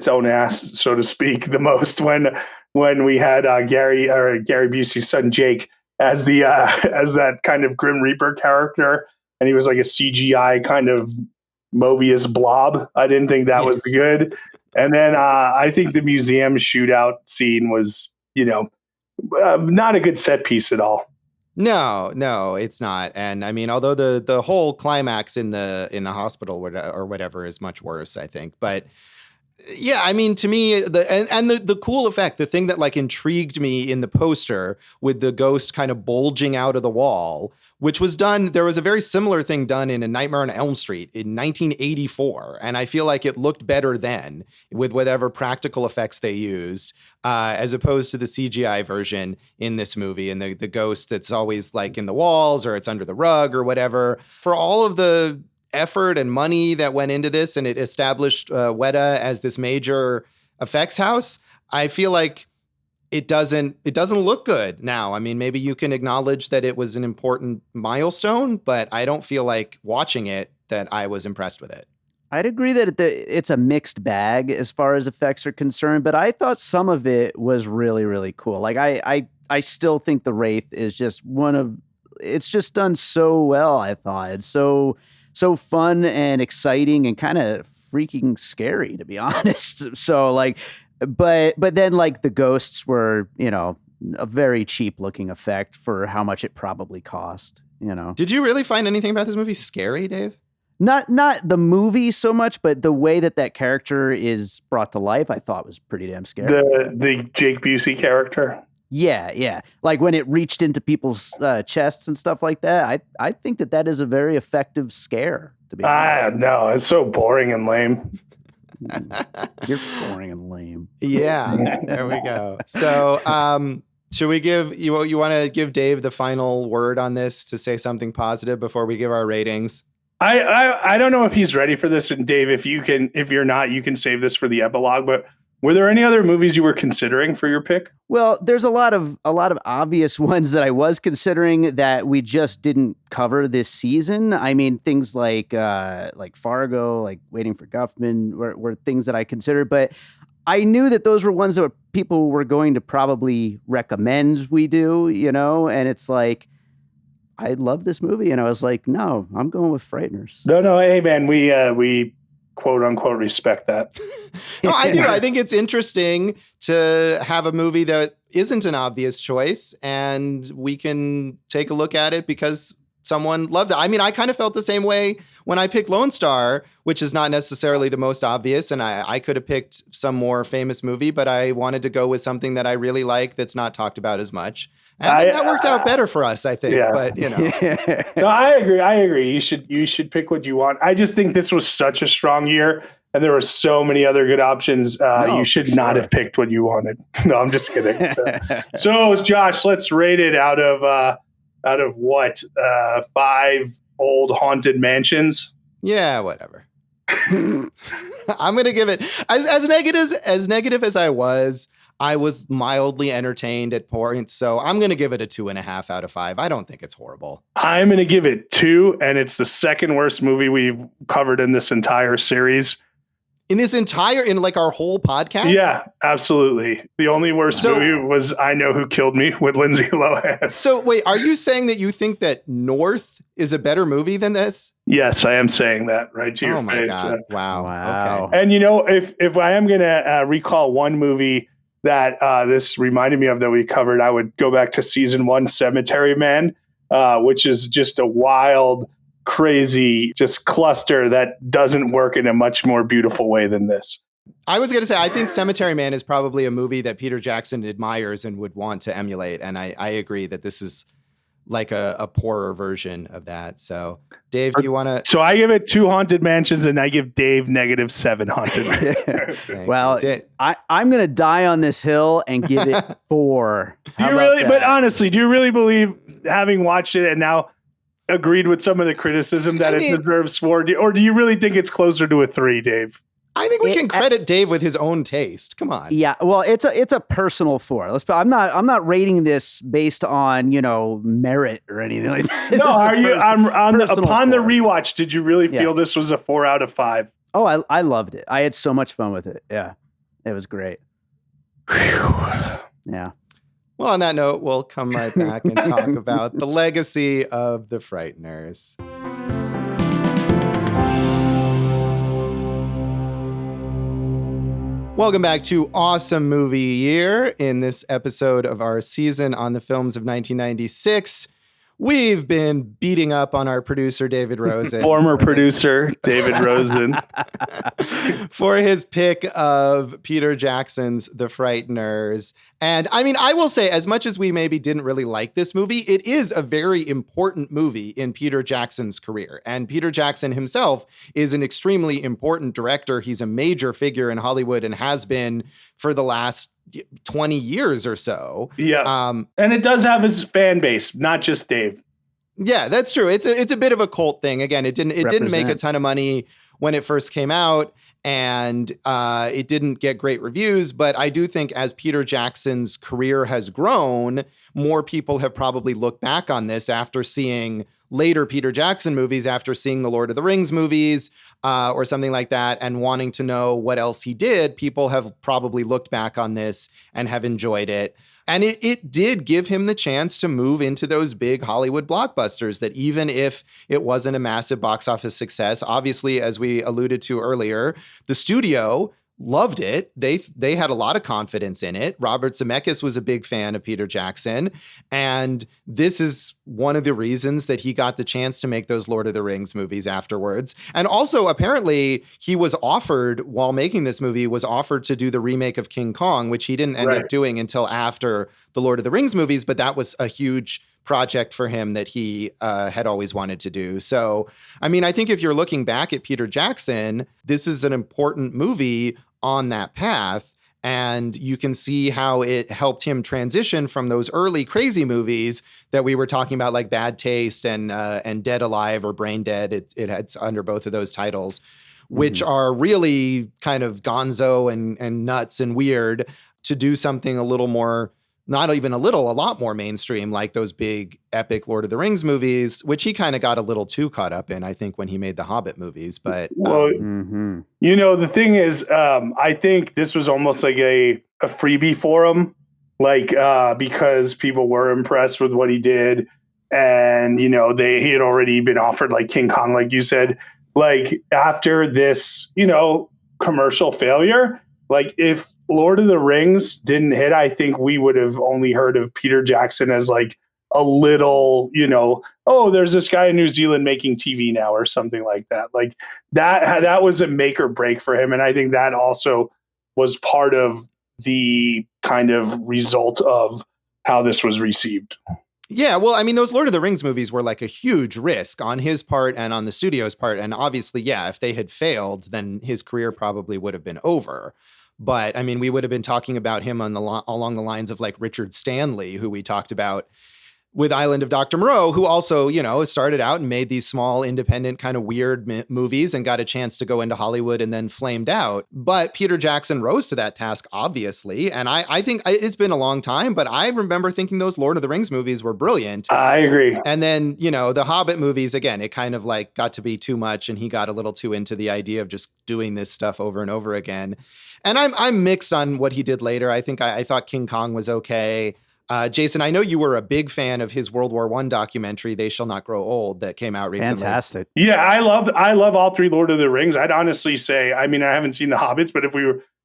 S2: own ass, so to speak, the most when we had Gary Busey's son Jake as the as that kind of Grim Reaper character, and he was like a CGI kind of Mobius blob. I didn't think that was good. And then I think the museum shootout scene was, not a good set piece at all.
S1: No, it's not. And I mean, although the whole climax in the hospital or whatever is much worse, I think. But yeah, I mean, to me, the cool effect, the thing that like intrigued me in the poster with the ghost kind of bulging out of the wall, which was done, there was a very similar thing done in A Nightmare on Elm Street in 1984. And I feel like it looked better then with whatever practical effects they used, as opposed to the CGI version in this movie. And the ghost that's always like in the walls or it's under the rug or whatever. For all of the effort and money that went into this, and it established Weta as this major effects house, I feel like it doesn't look good now. I mean, maybe you can acknowledge that it was an important milestone, but I don't feel like watching it that I was impressed with it.
S3: I'd agree that it's a mixed bag as far as effects are concerned, but I thought some of it was really, really cool. Like I still think the Wraith is just it's just done so well. I thought it's so fun and exciting and kind of freaking scary, to be honest. So like, but then like the ghosts were, a very cheap looking effect for how much it probably cost,
S1: Did you really find anything about this movie scary, Dave?
S3: Not the movie so much, but the way that character is brought to life, I thought was pretty damn scary.
S2: The Jake Busey character.
S3: Yeah. Like when it reached into people's chests and stuff like that, I think that is a very effective scare, to be honest.
S2: No, it's so boring and lame.
S3: You're boring and lame.
S1: Yeah, there we go. So, should we give you want to give Dave the final word on this to say something positive before we give our ratings?
S2: I don't know if he's ready for this, and Dave, if you're not, you can save this for the epilogue. But were there any other movies you were considering for your pick?
S3: Well, there's a lot of obvious ones that I was considering that we just didn't cover this season. I mean, things like Fargo, like Waiting for Guffman were things that I considered, but I knew that those were ones that people were going to probably recommend we do, and it's like, I love this movie. And I was like, no, I'm going with Frighteners.
S2: No. Hey man, we quote unquote respect that.
S1: No, I do. I think it's interesting to have a movie that isn't an obvious choice and we can take a look at it because someone loves it. I mean, I kind of felt the same way when I picked Lone Star, which is not necessarily the most obvious. And I could have picked some more famous movie, but I wanted to go with something that I really like that's not talked about as much. And that worked out better for us, I think. Yeah. But
S2: No, I agree. You should pick what you want. I just think this was such a strong year, and there were so many other good options. You should not have picked what you wanted. No, I'm just kidding. So Josh, let's rate it out of what 5 old haunted mansions.
S1: Yeah, whatever. I'm gonna give it as negative as I was mildly entertained at points, so I'm going to give it a 2.5 out of 5. I don't think it's horrible.
S2: I'm going to give it 2, and it's the second worst movie we've covered in this entire series.
S1: In our whole podcast?
S2: Yeah, absolutely. The only worst movie was I Know Who Killed Me with Lindsay Lohan.
S1: So wait, are you saying that you think that North is a better movie than this?
S2: Yes, I am saying that right to your face.
S1: Oh my God. Wow.
S2: Okay. And if I am going to recall one movie that this reminded me of that we covered, I would go back to season 1, Cemetery Man, which is just a wild crazy just cluster that doesn't work in a much more beautiful way than this.
S1: I was going to say, I think Cemetery Man is probably a movie that Peter Jackson admires and would want to emulate. And I agree that this is like a poorer version of that. So, Dave, do you want to?
S2: So I give it 2 haunted mansions, and I give Dave -7 haunted mansions.
S3: Well, I'm going to die on this hill and give it 4.
S2: Do you really? But honestly, do you really believe, having watched it and now agreed with some of the criticism, that it deserves 4? Or do you really think it's closer to a 3, Dave?
S1: I think we can credit Dave with his own taste. Come on.
S3: Yeah, well, it's a personal 4. I'm not rating this based on, merit or anything like that.
S2: No, are you? Upon the
S3: 4.
S2: rewatch, did you really feel this was a 4 out of 5?
S3: Oh, I loved it. I had so much fun with it. Yeah, it was great. Yeah.
S1: Well, on that note, we'll come right back and talk about the legacy of the Frighteners. Welcome back to Awesome Movie Year. In this episode of our season on the films of 1996, we've been beating up on our producer, David Rosen.
S2: Former producer, David Rosen.
S1: For his pick of Peter Jackson's The Frighteners. And I mean, I will say, as much as we maybe didn't really like this movie, it is a very important movie in Peter Jackson's career. And Peter Jackson himself is an extremely important director. He's a major figure in Hollywood and has been for the last 20 years or so.
S2: Yeah. And it does have his fan base, not just Dave.
S1: Yeah, that's true. It's a bit of a cult thing. Again, it didn't make a ton of money when it first came out, and it didn't get great reviews. But I do think as Peter Jackson's career has grown, more people have probably looked back on this after seeing later Peter Jackson movies, after seeing the Lord of the Rings movies or something like that, and wanting to know what else he did. People have probably looked back on this and have enjoyed it. And it did give him the chance to move into those big Hollywood blockbusters that, even if it wasn't a massive box office success, obviously, as we alluded to earlier, the studio loved it. They had a lot of confidence in it. Robert Zemeckis was a big fan of Peter Jackson. And this is one of the reasons that he got the chance to make those Lord of the Rings movies afterwards. And also, apparently, he was offered, while making this movie, was offered to do the remake of King Kong, which he didn't end up doing until after the Lord of the Rings movies. But that was a huge project for him that he had always wanted to do. So, I mean, I think if you're looking back at Peter Jackson, this is an important movie on that path. And you can see how it helped him transition from those early crazy movies that we were talking about, like Bad Taste and Dead Alive or Brain Dead. It's under both of those titles, which are really kind of gonzo and nuts and weird, to do something a little more, not even a little, a lot more mainstream, like those big epic Lord of the Rings movies, which he kind of got a little too caught up in, I think, when he made the Hobbit movies. But
S2: the thing is, I think this was almost like a freebie for him, like because people were impressed with what he did, and he had already been offered like King Kong, like you said, like after this commercial failure. Like if Lord of the Rings didn't hit, I think we would have only heard of Peter Jackson as like a little, oh, there's this guy in New Zealand making TV now or something like that. Like that was a make or break for him. And I think that also was part of the kind of result of how this was received.
S1: Yeah, well, I mean, those Lord of the Rings movies were like a huge risk on his part and on the studio's part. And obviously, yeah, if they had failed, then his career probably would have been over. But I mean, we would have been talking about him along the lines of like Richard Stanley, who we talked about with Island of Dr. Moreau, who also, started out and made these small, independent, kind of weird movies and got a chance to go into Hollywood and then flamed out. But Peter Jackson rose to that task, obviously. And I think it's been a long time, but I remember thinking those Lord of the Rings movies were brilliant.
S2: I agree.
S1: And then, the Hobbit movies, again, it kind of like got to be too much, and he got a little too into the idea of just doing this stuff over and over again. And I'm mixed on what he did later. I think I thought King Kong was okay. Jason, I know you were a big fan of his World War I documentary, They Shall Not Grow Old, that came out recently.
S3: Fantastic.
S2: Yeah, I love all 3 Lord of the Rings. I'd honestly say, I mean, I haven't seen the Hobbits, but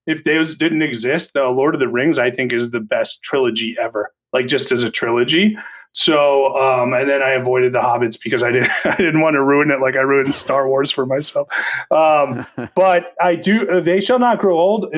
S2: if those didn't exist, the Lord of the Rings, I think, is the best trilogy ever. Like just as a trilogy. So, and then I avoided the Hobbits because I didn't want to ruin it like I ruined Star Wars for myself. But I do. They Shall Not Grow Old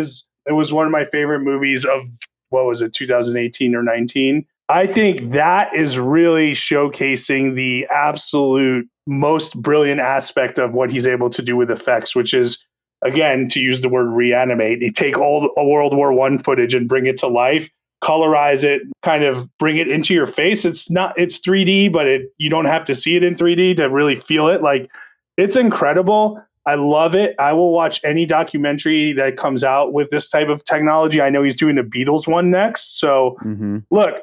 S2: it was one of my favorite movies of, what was it, 2018 or 19. I think that is really showcasing the absolute most brilliant aspect of what he's able to do with effects, which is, again, to use the word reanimate. You take old World War I footage and bring it to life, colorize it, kind of bring it into your face. It's 3D, but you don't have to see it in 3D to really feel it. Like, it's incredible. I love it. I will watch any documentary that comes out with this type of technology. I know he's doing a Beatles one next. So look,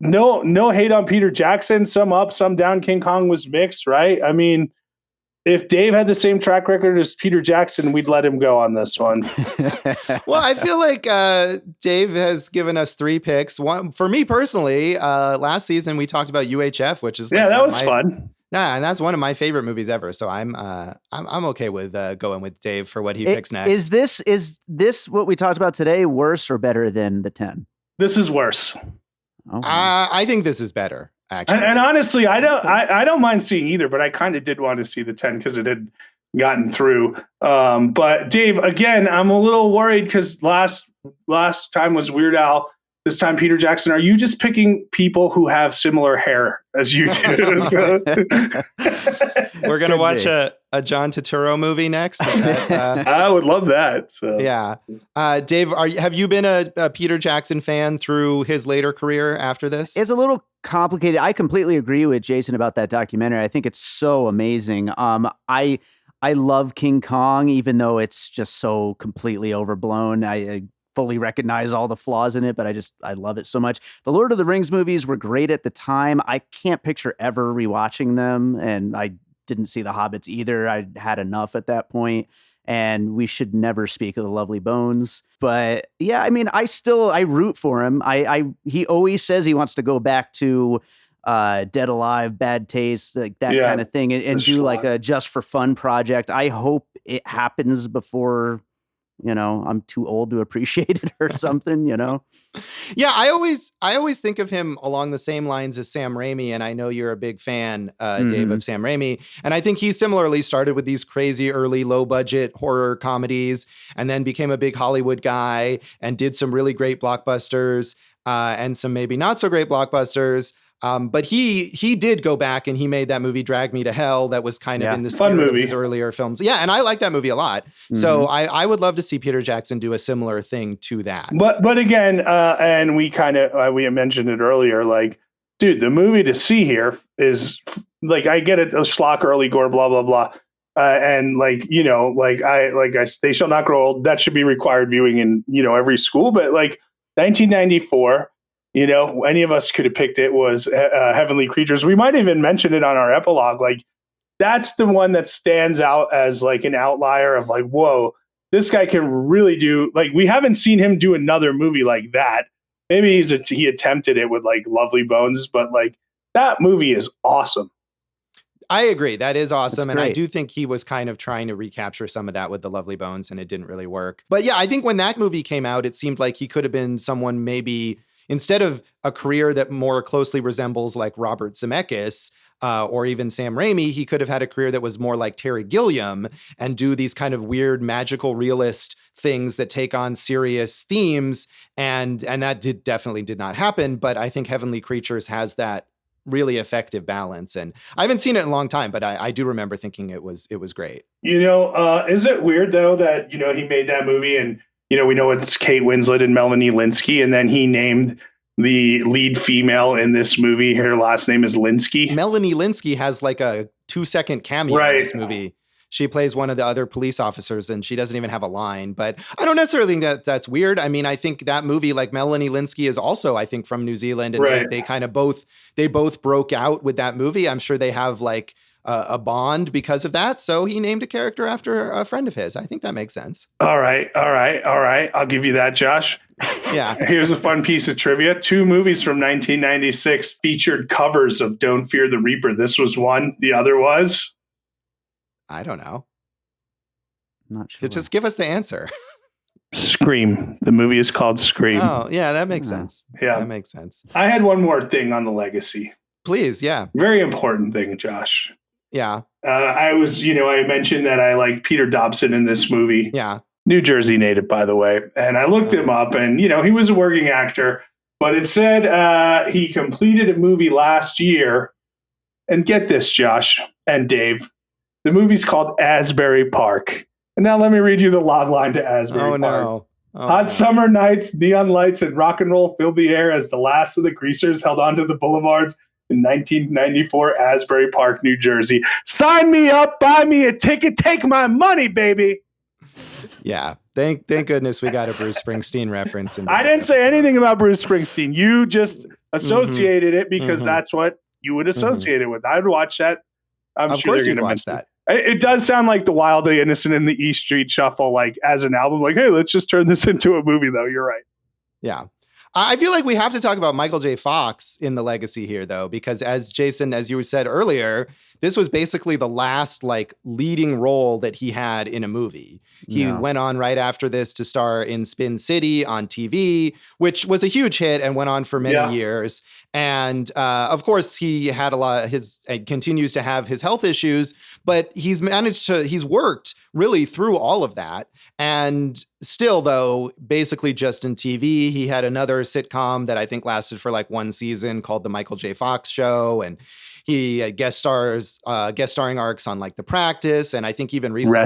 S2: no hate on Peter Jackson. Some up, some down. King Kong was mixed, right? I mean, if Dave had the same track record as Peter Jackson, we'd let him go on this one.
S1: Well, I feel like Dave has given us 3 picks. One for me personally. Last season we talked about UHF, which is
S2: that was fun.
S1: Nah, and that's one of my favorite movies ever. So I'm okay with going with Dave for what he picks next.
S3: Is this what we talked about today worse or better than the 10?
S2: This is worse.
S3: Oh.
S1: I think this is better, actually.
S2: And honestly, I don't mind seeing either, but I kind of did want to see the 10 because it had gotten through. But Dave, again, I'm a little worried because last time was Weird Al. This time, Peter Jackson. Are you just picking people who have similar hair as you do?
S1: We're going to watch a John Turturro movie next.
S2: I would love that. So.
S1: Yeah. Dave, have you been a Peter Jackson fan through his later career after this?
S3: It's a little complicated. I completely agree with Jason about that documentary. I think it's so amazing. I love King Kong, even though it's just so completely overblown. I fully recognize all the flaws in it, but I love it so much. The Lord of the Rings movies were great at the time. I can't picture ever rewatching them, and I didn't see The Hobbits either. I had enough at that point, and we should never speak of The Lovely Bones. But yeah, I mean, I root for him. He always says he wants to go back to Dead Alive, Bad Taste, like that kind of thing, and do like a just for fun project. I hope it happens before, I'm too old to appreciate it or something,
S1: Yeah, I always think of him along the same lines as Sam Raimi, and I know you're a big fan, Dave, of Sam Raimi. And I think he similarly started with these crazy early low-budget horror comedies and then became a big Hollywood guy and did some really great blockbusters and some maybe not so great blockbusters. But he did go back and he made that movie Drag Me to Hell that was kind of in the spirit of his earlier films. Yeah, and I like that movie a lot. So I would love to see Peter Jackson do a similar thing to that.
S2: But again, and we we mentioned it earlier, like, dude, the movie to see here is like, I get it, a schlock, early gore, blah blah blah, and They Shall Not Grow Old. That should be required viewing in every school. But like 1994. Any of us could have picked it, was Heavenly Creatures. We might even mention it on our epilogue. Like, that's the one that stands out as like an outlier of like, whoa, this guy can really do, like, we haven't seen him do another movie like that. Maybe he attempted it with like Lovely Bones, but like, that movie is awesome.
S1: I agree. That is awesome. And I do think he was kind of trying to recapture some of that with The Lovely Bones, and it didn't really work. But yeah, I think when that movie came out, it seemed like he could have been someone maybe, instead of a career that more closely resembles like Robert Zemeckis or even Sam Raimi, he could have had a career that was more like Terry Gilliam and do these kind of weird magical realist things that take on serious themes. And that definitely did not happen. But I think Heavenly Creatures has that really effective balance. And I haven't seen it in a long time, but I do remember thinking it was great.
S2: Is it weird though that, he made that movie and, we know it's Kate Winslet and Melanie Linsky, and then he named the lead female in this movie, her last name is Linsky.
S1: Melanie Linsky has like a 2-second cameo in this movie. She plays one of the other police officers and she doesn't even have a line, but I don't necessarily think that that's weird. I mean, I think that movie, like Melanie Linsky, is also, I think, from New Zealand, and they kind of both broke out with that movie. I'm sure they have like a bond because of that. So he named a character after a friend of his. I think that makes sense.
S2: All right. I'll give you that, Josh.
S1: Yeah.
S2: Here's a fun piece of trivia. 2 movies from 1996 featured covers of Don't Fear the Reaper. This was one. The other was?
S1: I don't know.
S3: Not sure.
S1: Just give us the answer.
S2: Scream. The movie is called Scream.
S1: Oh, yeah, that makes sense.
S2: Yeah.
S1: That makes sense.
S2: I had one more thing on the legacy.
S1: Please, yeah.
S2: Very important thing, Josh.
S1: Yeah.
S2: I mentioned that I like Peter Dobson in this movie.
S1: Yeah.
S2: New Jersey native, by the way. And I looked him up and, he was a working actor, but it said he completed a movie last year. And get this, Josh and Dave, the movie's called Asbury Park. And now let me read you the log line to Asbury Park.
S1: No.
S2: Hot summer nights, neon lights, and rock and roll filled the air as the last of the greasers held onto the boulevards in 1994, Asbury Park, New Jersey. Sign me up, buy me a ticket, take my money, baby.
S1: Yeah. Thank goodness we got a Bruce Springsteen reference.
S2: I didn't say anything about Bruce Springsteen. You just associated it because that's what you would associate it with. I'd watch that. I'm
S1: of
S2: sure
S1: course
S2: they're
S1: you'd
S2: going to
S1: watch that.
S2: It does sound like The Wild, the Innocent, and the East Street Shuffle, like as an album. Like, hey, let's just turn this into a movie, though. You're right.
S1: Yeah. I feel like we have to talk about Michael J. Fox in the legacy here, though, because as Jason, as you said earlier, this was basically the last like leading role that he had in a movie. He went on right after this to star in Spin City on TV, which was a huge hit and went on for many years. And of course, he had continues to have his health issues, but he's worked really through all of that. And still, though, basically just in TV. He had another sitcom that I think lasted for like one season called The Michael J. Fox Show. And he had guest starring arcs on like The Practice. And I think even recently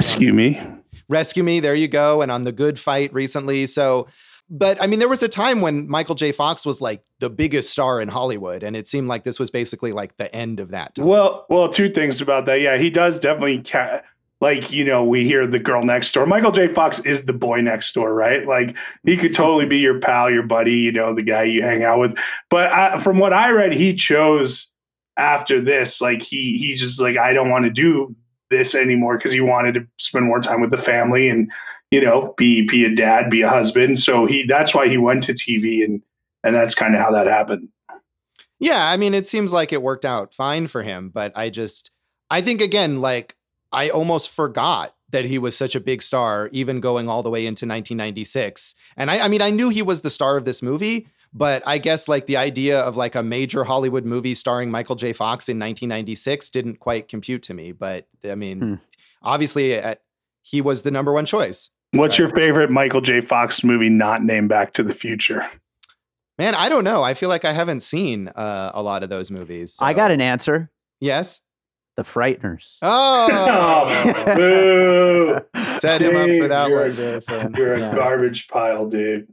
S1: Rescue Me. There you go. And on The Good Fight recently. So, but I mean, there was a time when Michael J. Fox was like the biggest star in Hollywood. And it seemed like this was basically like the end of that time.
S2: Well, two things about that. Yeah, he does definitely we hear the girl next door. Michael J. Fox is the boy next door, right? Like he could totally be your pal, your buddy, the guy you hang out with. But from what I read, he chose after this, like he just like, I don't want to do this anymore because he wanted to spend more time with the family and, be a dad, be a husband. So that's why he went to TV and that's kind of how that happened.
S1: Yeah. I mean, it seems like it worked out fine for him, but I think again, like, I almost forgot that he was such a big star, even going all the way into 1996. And I mean, I knew he was the star of this movie, but I guess like the idea of like a major Hollywood movie starring Michael J. Fox in 1996 didn't quite compute to me. But I mean, obviously he was the number one choice.
S2: What's your favorite Michael J. Fox movie not named Back to the Future?
S1: Man, I don't know. I feel like I haven't seen a lot of those movies. So.
S3: I got an answer.
S1: Yes.
S3: The Frighteners.
S1: Oh,
S2: boo.
S1: Set him up for that one, Jason.
S2: You're a garbage pile, dude.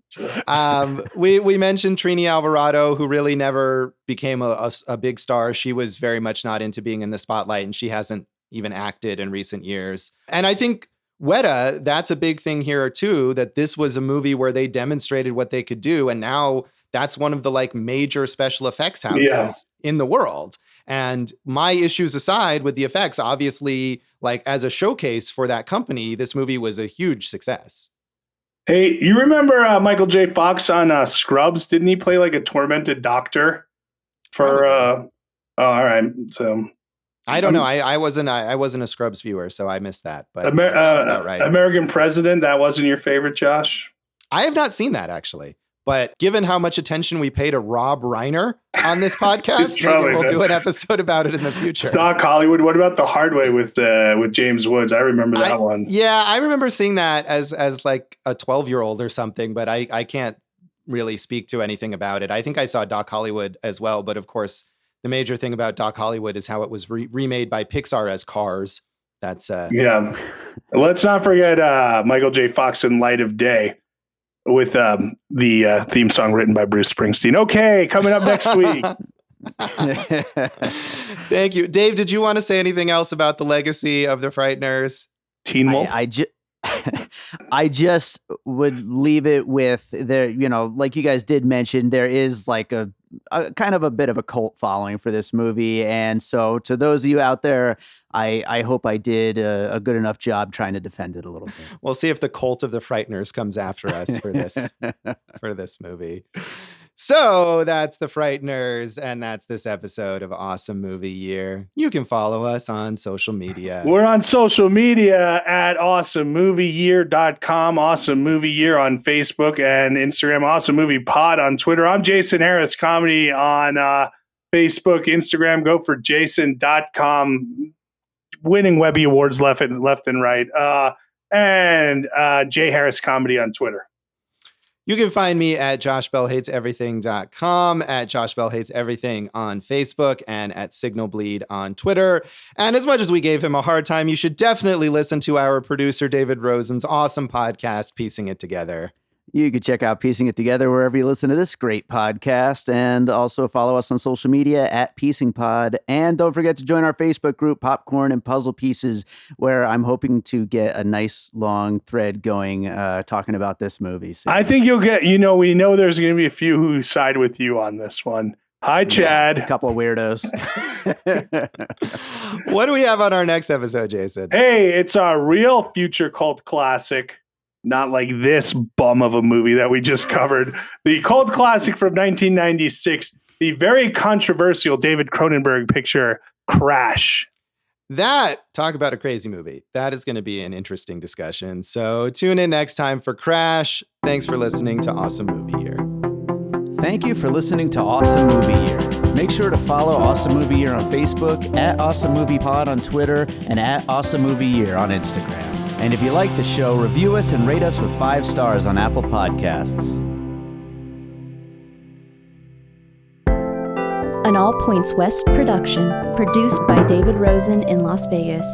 S1: We mentioned Trini Alvarado, who really never became a big star. She was very much not into being in the spotlight, and she hasn't even acted in recent years. And I think Weta, that's a big thing here too, that this was a movie where they demonstrated what they could do. And now that's one of the like major special effects houses in the world. And my issues aside with the effects, obviously, like as a showcase for that company, this movie was a huge success.
S2: Hey, you remember Michael J. Fox on Scrubs? Didn't he play like a tormented doctor for? All right. So
S1: I don't know. I wasn't a Scrubs viewer, so I missed that. But that sounds about right.
S2: American President. That wasn't your favorite, Josh?
S1: I have not seen that actually. But given how much attention we pay to Rob Reiner on this podcast, maybe we'll do an episode about it in the future.
S2: Doc Hollywood. What about The Hard Way with James Woods? I remember that one.
S1: Yeah, I remember seeing that as like a 12-year-old or something, but I can't really speak to anything about it. I think I saw Doc Hollywood as well, but of course, the major thing about Doc Hollywood is how it was remade by Pixar as Cars. That's
S2: yeah. Let's not forget Michael J. Fox in Light of Day, with the theme song written by Bruce Springsteen. Okay, coming up next week.
S1: Thank you. Dave, did you want to say anything else about the legacy of the Frighteners?
S2: Teen Wolf?
S3: I just would leave it with there, like you guys did mention, there is like a kind of a bit of a cult following for this movie. And so to those of you out there, I hope I did a good enough job trying to defend it a little bit. We'll
S1: see if the cult of the Frighteners comes after us for this movie. So that's the Frighteners, and that's this episode of Awesome Movie Year. You can follow us on social media.
S2: We're on social media at awesomemovieyear.com, Awesome Movie Year on Facebook and Instagram, Awesome Movie Pod on Twitter. I'm Jason Harris Comedy on Facebook, Instagram. Go for jason.com. Winning Webby Awards left and right. And Jay Harris Comedy on Twitter.
S1: You can find me at joshbellhateseverything.com, at joshbellhateseverything on Facebook, and at Signalbleed on Twitter. And as much as we gave him a hard time, you should definitely listen to our producer, David Rosen's awesome podcast, Piecing It Together.
S3: You could check out Piecing It Together wherever you listen to this great podcast, and also follow us on social media at Piecing Pod. And don't forget to join our Facebook group, Popcorn and Puzzle Pieces, where I'm hoping to get a nice long thread going talking about this movie. So.
S2: I think you'll get, we know there's going to be a few who side with you on this one. Hi, Chad.
S3: Yeah, a couple of weirdos.
S1: What do we have on our next episode, Jason?
S2: Hey, it's a real future cult classic. Not like this bum of a movie that we just covered. The cult classic from 1996, the very controversial David Cronenberg picture, Crash.
S1: Talk about a crazy movie. That is going to be an interesting discussion. So tune in next time for Crash. Thanks for listening to Awesome Movie Year.
S3: Thank you for listening to Awesome Movie Year. Make sure to follow Awesome Movie Year on Facebook, at Awesome Movie Pod on Twitter, and at Awesome Movie Year on Instagram. And if you like the show, review us and rate us with 5 stars on Apple Podcasts.
S4: An All Points West production, produced by David Rosen in Las Vegas.